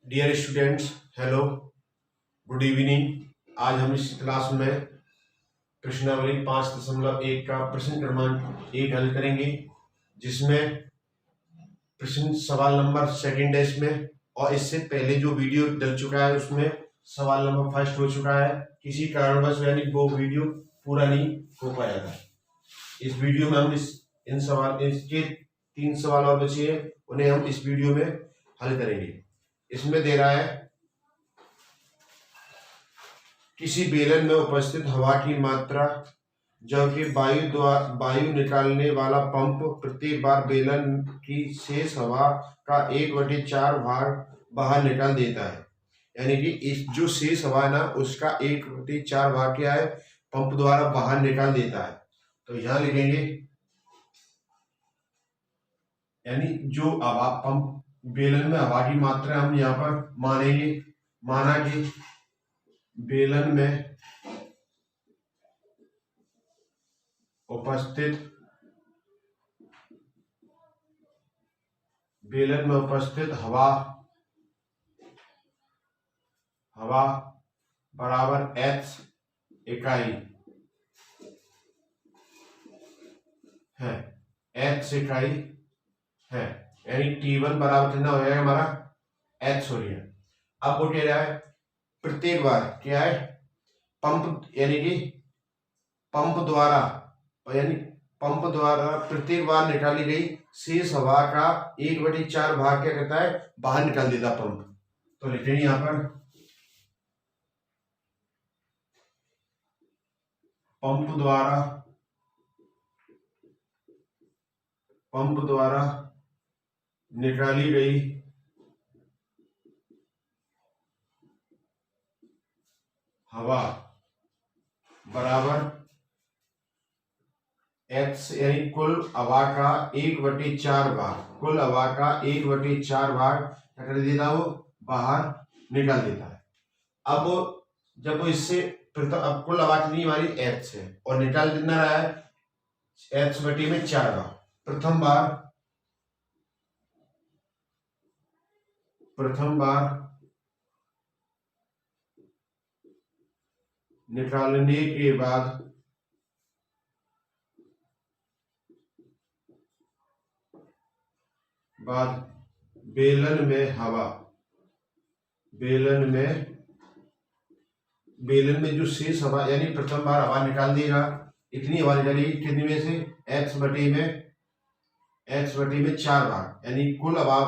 Dear students, hello, good evening. आज हम इस क्लास में प्रश्नावली 5.1 का प्रश्न क्रमांक 1 हल करेंगे, जिसमें प्रश्न सवाल नंबर सेकंड है इसमें। और इससे पहले जो वीडियो डल चुका है उसमें सवाल नंबर फर्स्ट हो चुका है। किसी कारणवश यानी वो वीडियो पूरा नहीं हो पाया था। इस वीडियो में हम इसके 3 सवाल और बचे हैं, उन्हें हम इस वीडियो में हल करेंगे। इसमें दे रहा है किसी बेलन में उपस्थित हवा की मात्रा जबकि वायु निकालने वाला पंप प्रत्येक बार बेलन की शेष हवा का 1/4 भाग बाहर निकाल देता है। यानी कि इस जो शेष हवा है ना, उसका 1/4 भाग क्या है, पंप द्वारा बाहर निकाल देता है। तो यहां लिखेंगे यानी जो हवा पंप बेलन में हवा की मात्रा हम यहाँ पर मानेंगे। माना कि बेलन में उपस्थित हवा बराबर h इकाई है, h इकाई है। यानी T1 बराबर कितना हो जाएगा हमारा h हो गया। अब वो कह रहा है प्रत्येक बार क्या है, पंप यानी कि पंप द्वारा प्रत्येक बार निकाली गई शेष हवा का 1/4 भाग क्या करता है, बाहर निकाल देता पंप। तो लिखेंगे यहां पर पंप द्वारा निकाली गई हवा बराबर x यानी कुल हवा का 1/4 भाग, क्या कर देता, वो बाहर निकाल देता है। अब जब वो इससे अब कुल हवा कितनी हमारी h है और निकाल कितना रहा है h/4 भाग। प्रथम बार निकालने के बाद बेलन में जो शेष हवा यानी प्रथम बार हवा निकाल देगा, इतनी हवा निकाली कितनी में से, h/4 भाग। यानी कुल हवा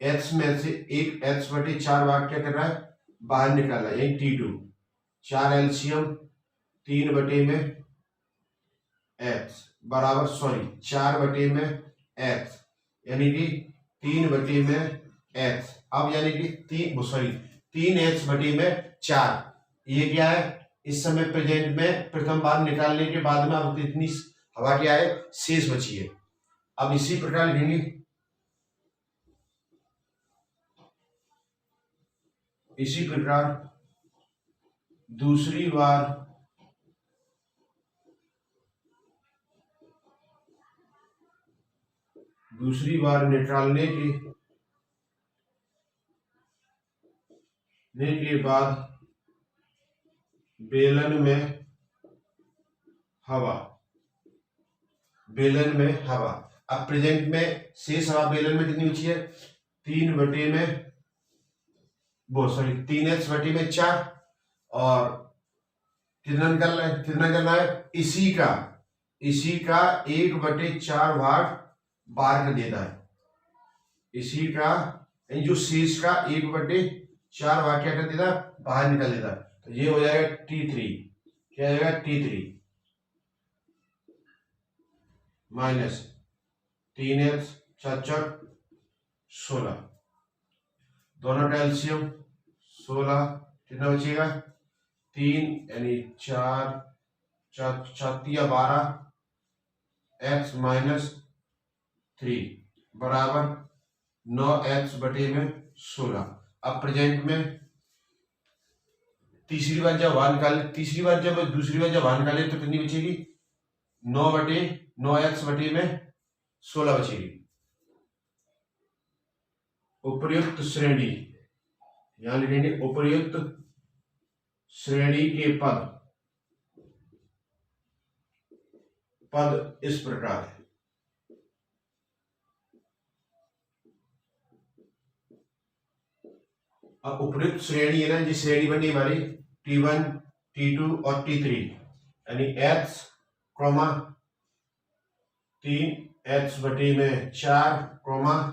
h में से एक h/4 भाग क्या कर रहा है, बाहर निकाल रहा है, यानी T2। 4 एलसीएम 3/h बराबर 4/h यानी कि 3/h। अब यानी कि 3h/4। ये क्या है, इस समय प्रेजेंट में प्रथम बार निकालने के बाद में अब इतनी हवा क्या है, शेष बची है। अब इसी प्रकार लिखेंगे दूसरी बार निकालने के बाद बेलन में हवा अब प्रेजेंट में शेष हवा बेलन में कितनी बची है, 3h/4 और कितना निकलना है, इसी का 1/4 भाग बाहर कर देना है। इसी का जो शेष का 1/4 भाग क्या कर देता, बाहर निकल देता। तो ये हो जाएगा T3। क्या हो जाएगा, T3 माइनस 3h/4 16, दोनों का एलसीएम 16, कितना बचेगा 3 यानी 4 12 x - 3 बराबर 9h/16। अब प्रेजेंट में दूसरी बार जब हवा निकाले तो कितनी बचेगी, 9/9x/16 बचेगी। उपर्युक्त श्रेणी यहां लिखेंगे उपर्युक्त श्रेणी के पद इस प्रकार है। अब उपयुक्त श्रेणी है ना, जिस श्रेणी बनी हमारी T1, T2 और T3, यानी H, 3H/4,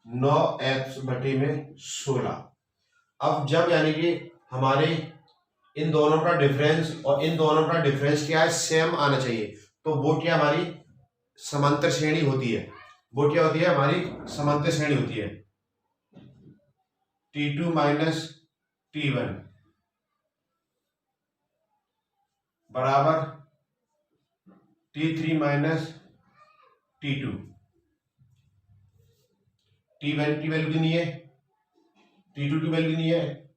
9H/16। अब जब यानी कि हमारे इन दोनों का डिफरेंस और इन दोनों का डिफरेंस क्या है, सेम आना चाहिए, तो वो क्या हमारी समांतर श्रेणी होती है। वो क्या होती है, हमारी समांतर श्रेणी होती है। T2 माइनस T1 बराबर T3 माइनस T2। T1 की वैल्यू नहीं है, T2 की वैल्यू नहीं है।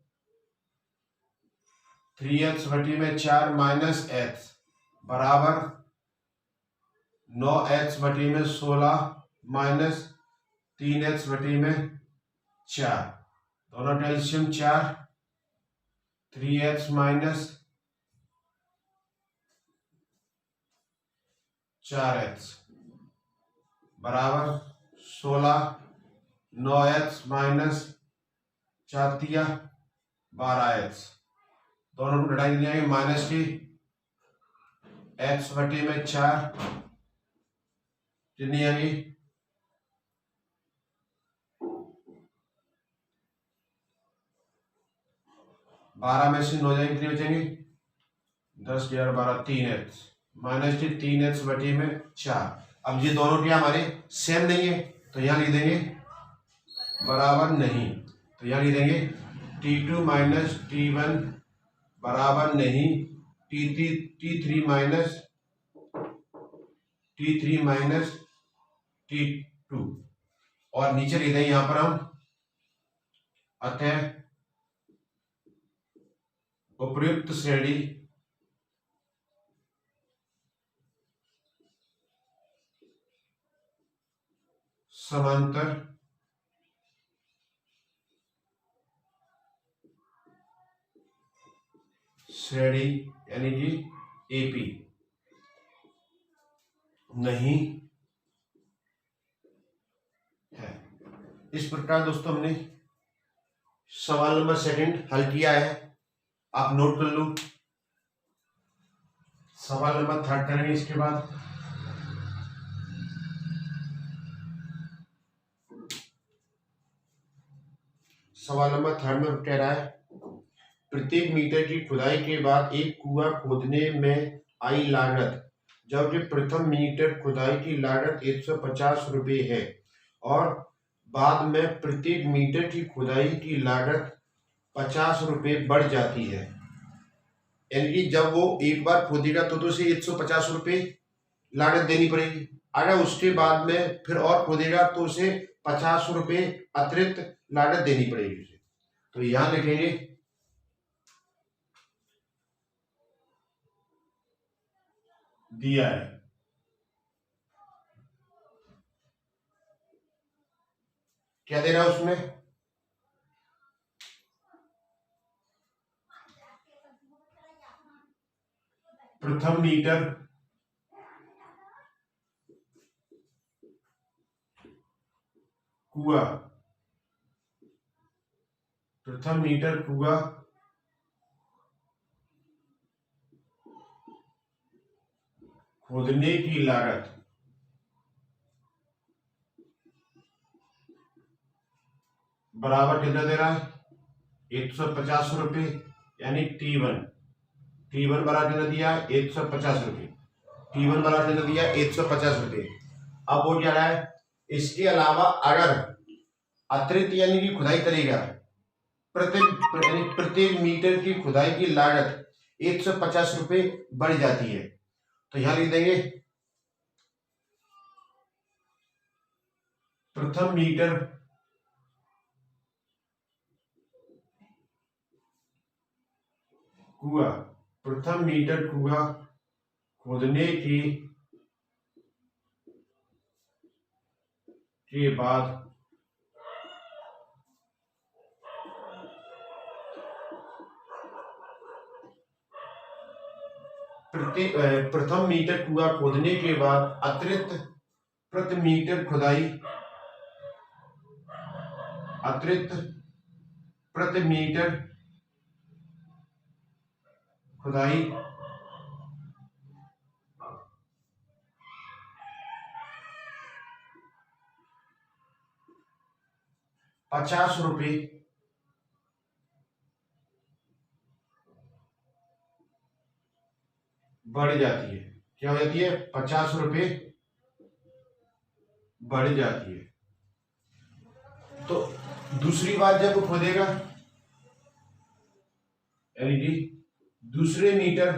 3H/4 माइनस H बराबर 9H/16 माइनस 3H/4। दोनों का एलसीएम 4, 3H माइनस 4H बराबर 16, 9H माइनस 4 12H। दोनों को घटाई जाएंगे, माइनस की H/4 कितनी आएगी 12 में से 9 जाएंगे, कितनी बचेंगी 10 11 12 3H माइनस की 3H/4। अब ये दोनों क्या हमारे सेम नहीं है, तो यहां लिख देंगे बराबर नहीं, तो यहां लिख देंगे T2 माइनस T1 बराबर नहीं T3 माइनस T2। और नीचे लिख देंगे यहां पर हम अतः उपर्युक्त श्रेणी समांतर श्रेणी यानी कि एपी नहीं है। इस प्रकार दोस्तों हमने सवाल नंबर 2 हल किया है, आप नोट कर लो। सवाल नंबर 3 करेंगे इसके बाद। सवाल नंबर 3 में कह रहा है प्रत्येक मीटर की खुदाई के बाद एक कुआं खोदने में आई लागत, जबकि प्रथम मीटर खुदाई की लागत 150 रुपये है और बाद में प्रत्येक मीटर की खुदाई की लागत 50 रुपये बढ़ जाती है। यानी कि जब वो एक बार खोदेगा तो उसे 150 रुपये लागत देनी पड़ेगी, अगर उसके बाद में फिर और खोदेगा तो उसे 50 रुपये अतिरिक्त लागत देनी पड़ेगी उसे। तो यहां लिखेंगे दिया है, क्या दे रहा है उसमें प्रथम मीटर कुआं खोदने की लागत बराबर कितना दे रहा है 150 रुपये, यानी T1 बराबर कितना दिया 150 रुपये, T1 बराबर कितना दिया 150 रुपये। अब वो क्या रहा है, इसके अलावा अगर अतिरिक्त यानी कि खुदाई करेगा प्रत्येक मीटर की खुदाई की लागत 150 रुपये बढ़ जाती है। तो यहां लिख देंगे प्रथम मीटर कुआं खोदने के बाद प्रथम मीटर कुआं खोदने के बाद अतिरिक्त प्रति मीटर खुदाई 50 रुपये बढ़ जाती है। क्या हो जाती है? 50 रुपये बढ़ जाती है। तो दूसरी बात जब खोदेगा यानी कि दूसरे मीटर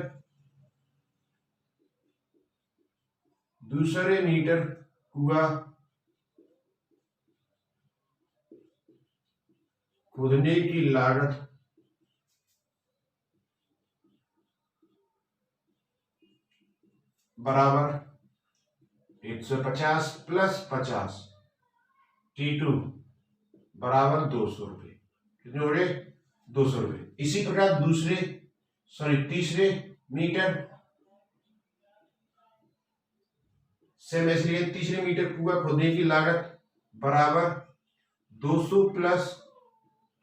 कुआं खोदने की लागत बराबर 150 प्लस 50 T2 बराबर 200 रुपये। कितने हो गए? 200 रुपये। इसी प्रकार तीसरे मीटर सेम इसलिए तीसरे मीटर कुआं खोदने की लागत बराबर 200 प्लस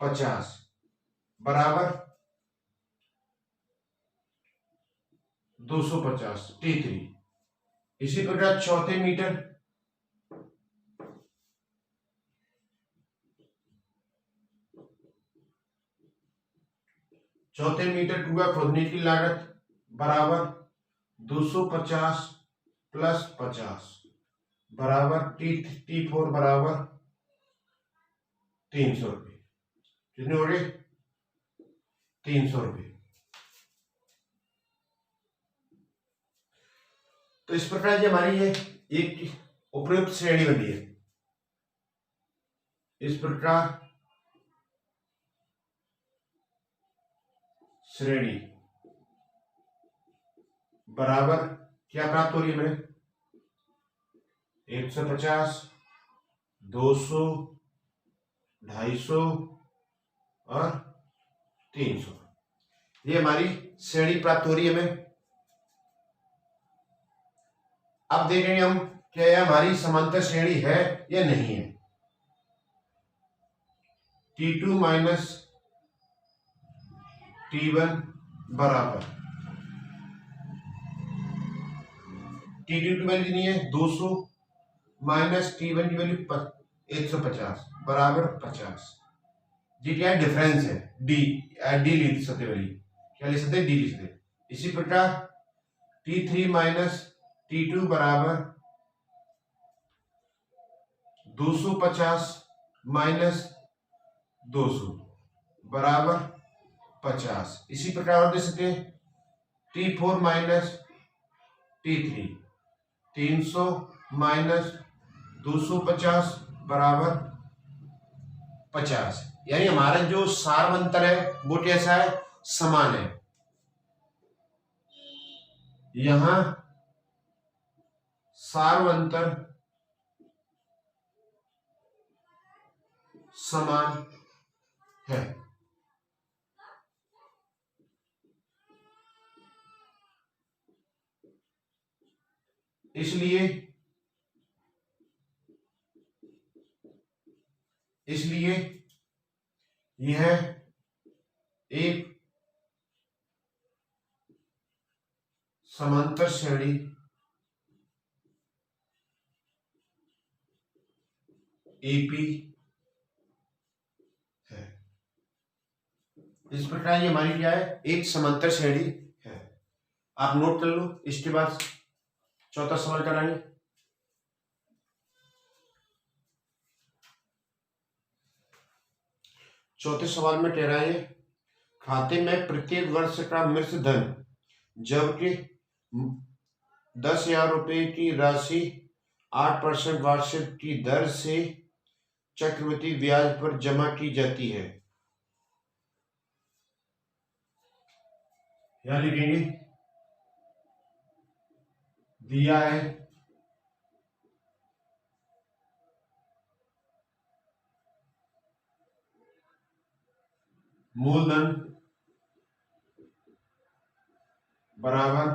50 बराबर 250 T3। इसी प्रकार चौथे मीटर कुआं खोदने की लागत बराबर 250 प्लस 50 बराबर T4 बराबर 300 रुपये। कितने हो गए? 300 रुपये। तो इस प्रकार की हमारी ये एक उपयुक्त श्रेणी बनी है। इस प्रकार श्रेणी बराबर क्या प्राप्त हो रही है हमें? 150, 200, 250 और 300। ये हमारी श्रेणी प्राप्त हो रही है हमें। अब देखेंगे हम क्या यह हमारी समांतर श्रेणी है या नहीं है। T2 माइनस T1 बराबर T2 की वैल्यू कितनी है? 200 माइनस T1 की वैल्यू 150 बराबर 50। जी क्या है? डिफरेंस है। डी लिख सकते वाली क्या लिख सकते? डी लिख सकते। इसी प्रकार T3 माइनस T2 बराबर 250 माइनस 200 बराबर 50। इसी प्रकार और दे सकते हैं T4 माइनस T3 300 माइनस 250 बराबर 50। यानी हमारा जो सार्वंतर है वो कैसा है? समान है। यहां सार्वंतर समान है। इसलिए यह एक समांतर श्रेणी एपी है। इस प्रकार ये हमारी क्या है? एक समांतर श्रेणी है। आप नोट कर लो। इसके बाद चौथा सवाल कराएंगे। चौथे सवाल में कह रहा है खाते में प्रत्येक वर्ष का मिश्र धन जबकि 10,000 रुपये की राशि 8% वार्षिक की दर से चक्रवृद्धि ब्याज पर जमा की जाती है। यहां लिखेंगे दिया है मूलधन बराबर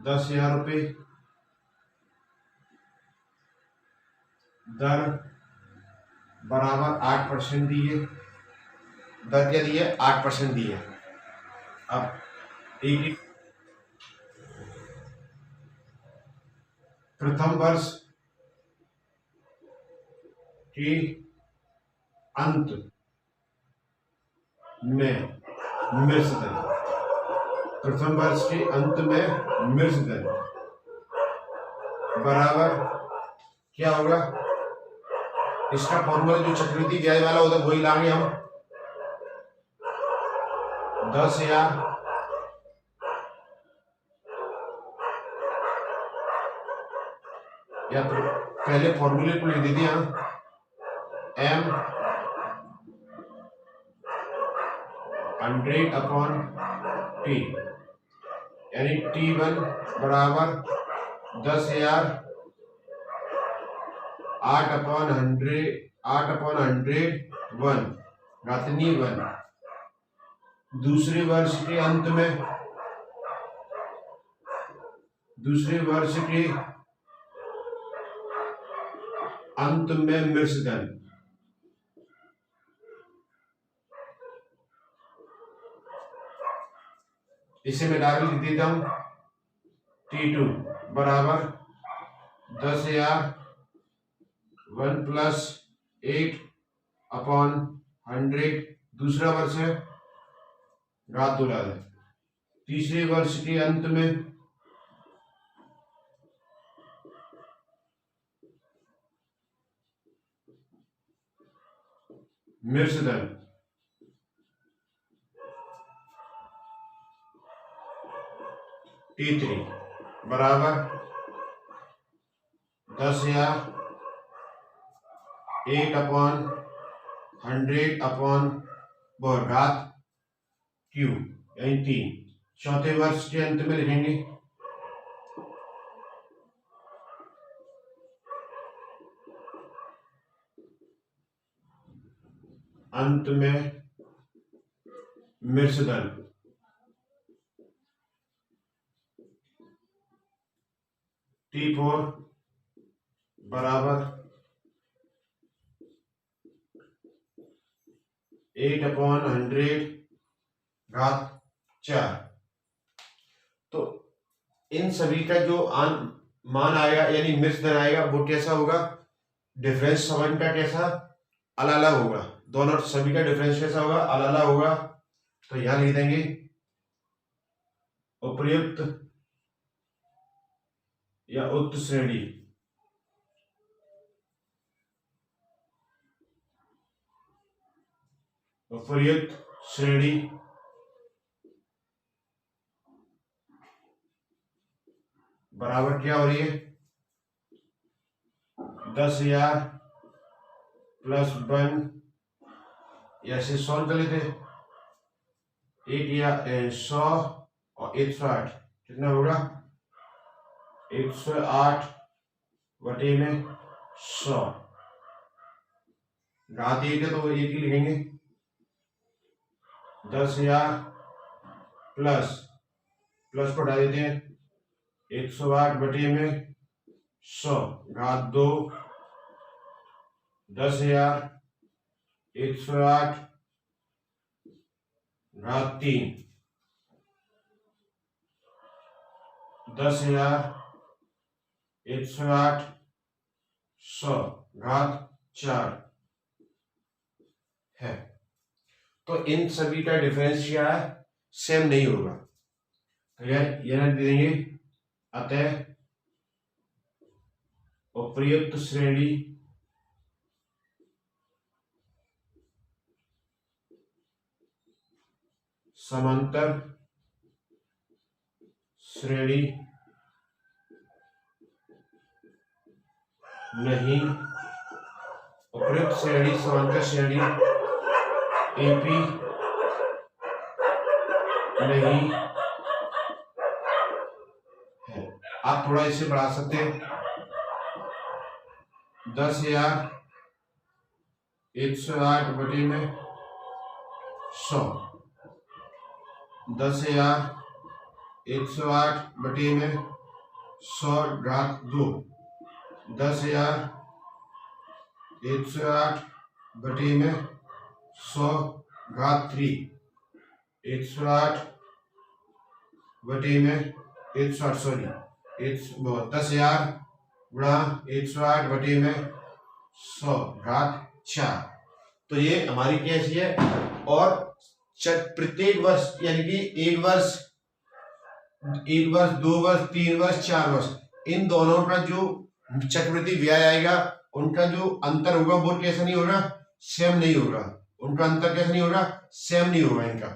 10,000 रुपये दर बराबर 8% दी है। दर क्या दी है? 8% दी है। अब एक प्रथम वर्ष के अंत में मृत धन, प्रथम वर्ष के अंत में मृत धन बराबर क्या होगा? इसका फॉर्मूला जो चक्रवृद्धि ब्याज वाला होता है वही लाएंगे हम। 10,000 या तो पहले फॉर्मूले को लिख देते हैं m 100/t, यानी T1 बराबर 10,000 8/100 घातनी 1। दूसरे वर्ष के अंत में मृत धन, इसे मैं डायरेक्ट लिख देता हूं। T2 बराबर 10,000 1 + 8/100 दूसरा वर्ष है, घात 2 डाल। तीसरे वर्ष के अंत में मृत धन T3 बराबर 10,000 8/100 घात Q यानी 3। चौथे वर्ष के अंत में लिखेंगे अंत में मृत धन T4 बराबर 8/100 घात 4। तो इन सभी का जो मान आएगा यानी मृत धन आएगा वो कैसा होगा? डिफरेंस सम का कैसा अलग अलग होगा, दोनों सभी का डिफरेंस कैसा होगा? अलग अलग होगा। तो यहां लिख देंगे उपर्युक्त या उक्त श्रेणी बराबर क्या हो रही है? 10,000 + 1 ऐसे सॉल्व कर लेते। 100 और 108 कितना होगा? 108/100 घात 1 है तो 1 ही लिखेंगे। 10,000 प्लस को हटा देते हैं 108/100 घात 2। 10,000 108 घात 3। 10,000 108 100 घात 4 है। तो इन सभी का डिफरेंस क्या है? सेम नहीं होगा। तो यह देंगे अतः उपर्युक्त श्रेणी समांतर श्रेणी नहीं, उपर्युक्त श्रेणी समांतर श्रेणी एपी नहीं है। आप थोड़ा इसे बढ़ा सकते हैं। 10,000 108/100 10,000 108 बटे में 100 घात 2, 10,000 108 बटे में 100 घात 3, 108 बटे में 108 सॉरी 10,000 गुणा 108 बटे में 100 घात 4। तो ये हमारी कैसी है। और प्रत्येक वर्ष यानी कि एक वर्ष, 2 वर्ष, 3 वर्ष, 4 वर्ष, इन दोनों का जो चक्रवृद्धि ब्याज आएगा उनका जो अंतर होगा वो कैसा नहीं होगा, सेम नहीं होगा। उनका अंतर कैसा नहीं होगा, सेम नहीं होगा इनका।